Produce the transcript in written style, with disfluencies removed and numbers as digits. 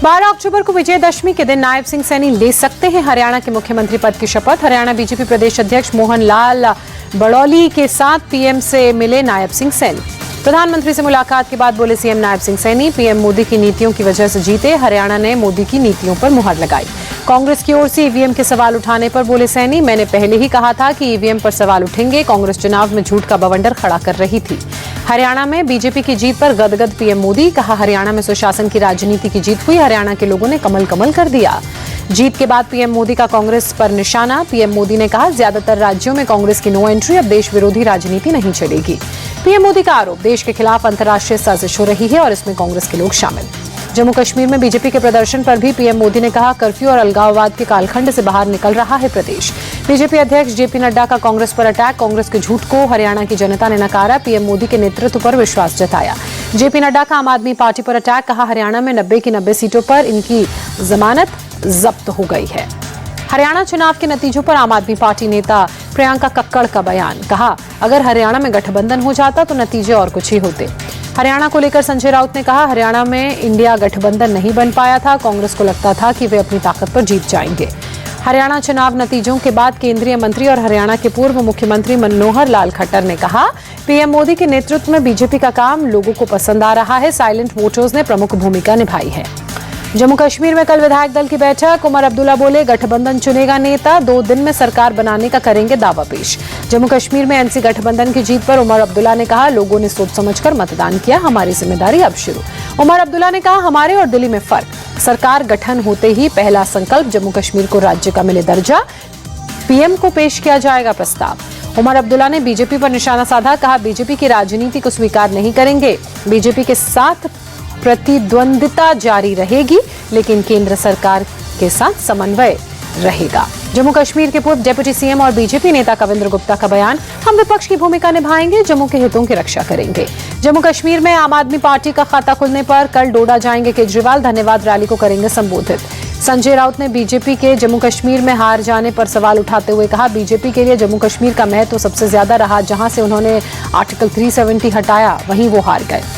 12 अक्टूबर को विजयदशमी के दिन नायब सिंह सैनी ले सकते हैं हरियाणा के मुख्यमंत्री पद की शपथ। हरियाणा बीजेपी प्रदेश अध्यक्ष मोहन लाल बड़ौली के साथ पीएम से मिले नायब सिंह सैनी। प्रधानमंत्री से मुलाकात के बाद बोले सीएम नायब सिंह सैनी, पीएम मोदी की नीतियों की वजह से जीते, हरियाणा ने मोदी की नीतियों पर मुहर लगाई। कांग्रेस की ओर से ईवीएम के सवाल उठाने पर बोले सैनी, मैंने पहले ही कहा था कि ईवीएम पर सवाल उठेंगे। कांग्रेस चुनाव में झूठ का बवंडर खड़ा कर रही थी। हरियाणा में बीजेपी की जीत पर गदगद पीएम मोदी, कहा हरियाणा में सुशासन की राजनीति की जीत हुई, हरियाणा के लोगों ने कमल कमल कर दिया। जीत के बाद पीएम मोदी का कांग्रेस पर निशाना। पीएम मोदी ने कहा ज्यादातर राज्यों में कांग्रेस की नो एंट्री, अब देश विरोधी राजनीति नहीं चलेगी। पीएम मोदी का आरोप, देश के खिलाफ अंतर्राष्ट्रीय साजिश हो रही है और इसमें कांग्रेस के लोग शामिल। जम्मू कश्मीर में बीजेपी के प्रदर्शन पर भी पीएम मोदी ने कहा कर्फ्यू और अलगाववाद के कालखंड से बाहर निकल रहा है प्रदेश। बीजेपी अध्यक्ष जेपी नड्डा का कांग्रेस पर अटैक, कांग्रेस के झूठ को हरियाणा की जनता ने नकारा, पीएम मोदी के नेतृत्व पर विश्वास जताया। जेपी नड्डा का आम आदमी पार्टी पर अटैक, कहा हरियाणा में 90 की 90 सीटों पर इनकी जमानत जब्त हो गई है। हरियाणा चुनाव के नतीजों पर आम आदमी पार्टी नेता प्रियंका कक्कड़ का बयान, कहा अगर हरियाणा में गठबंधन हो जाता तो नतीजे और कुछ ही होते। हरियाणा को लेकर संजय राउत ने कहा हरियाणा में इंडिया गठबंधन नहीं बन पाया था, कांग्रेस को लगता था कि वे अपनी ताकत पर जीत जाएंगे। हरियाणा चुनाव नतीजों के बाद केंद्रीय मंत्री और हरियाणा के पूर्व मुख्यमंत्री मनोहर लाल खट्टर ने कहा पीएम मोदी के नेतृत्व में बीजेपी का काम लोगों को पसंद आ रहा है, साइलेंट वोटर्स ने प्रमुख भूमिका निभाई है। जम्मू कश्मीर में कल विधायक दल की बैठक, उमर अब्दुल्ला बोले गठबंधन चुनेगा नेता, 2 दिन में सरकार बनाने का करेंगे दावा पेश। जम्मू कश्मीर में एनसी गठबंधन की जीत पर उमर अब्दुल्ला ने कहा लोगों ने सोच समझकर मतदान किया, हमारी जिम्मेदारी अब शुरू। उमर अब्दुल्ला ने कहा हमारे और दिल्ली में फर्क, सरकार गठन होते ही पहला संकल्प जम्मू कश्मीर को राज्य का मिले दर्जा, पीएम को पेश किया जाएगा प्रस्ताव। उमर अब्दुल्ला ने बीजेपी पर निशाना साधा, कहा बीजेपी की राजनीति को स्वीकार नहीं करेंगे, बीजेपी के साथ प्रतिद्वंदिता जारी रहेगी लेकिन केंद्र सरकार के साथ समन्वय रहेगा। जम्मू कश्मीर के पूर्व डिप्टी सीएम और बीजेपी नेता कविंद्र गुप्ता का बयान, हम विपक्ष की भूमिका निभाएंगे, जम्मू के हितों की रक्षा करेंगे। जम्मू कश्मीर में आम आदमी पार्टी का खाता खुलने पर कल डोडा जाएंगे केजरीवाल, धन्यवाद रैली को करेंगे संबोधित। संजय राउत ने बीजेपी के जम्मू कश्मीर में हार जाने पर सवाल उठाते हुए कहा बीजेपी के लिए जम्मू कश्मीर का महत्व सबसे ज्यादा रहा, जहां से उन्होंने आर्टिकल 370 हटाया वहीं वो हार गए।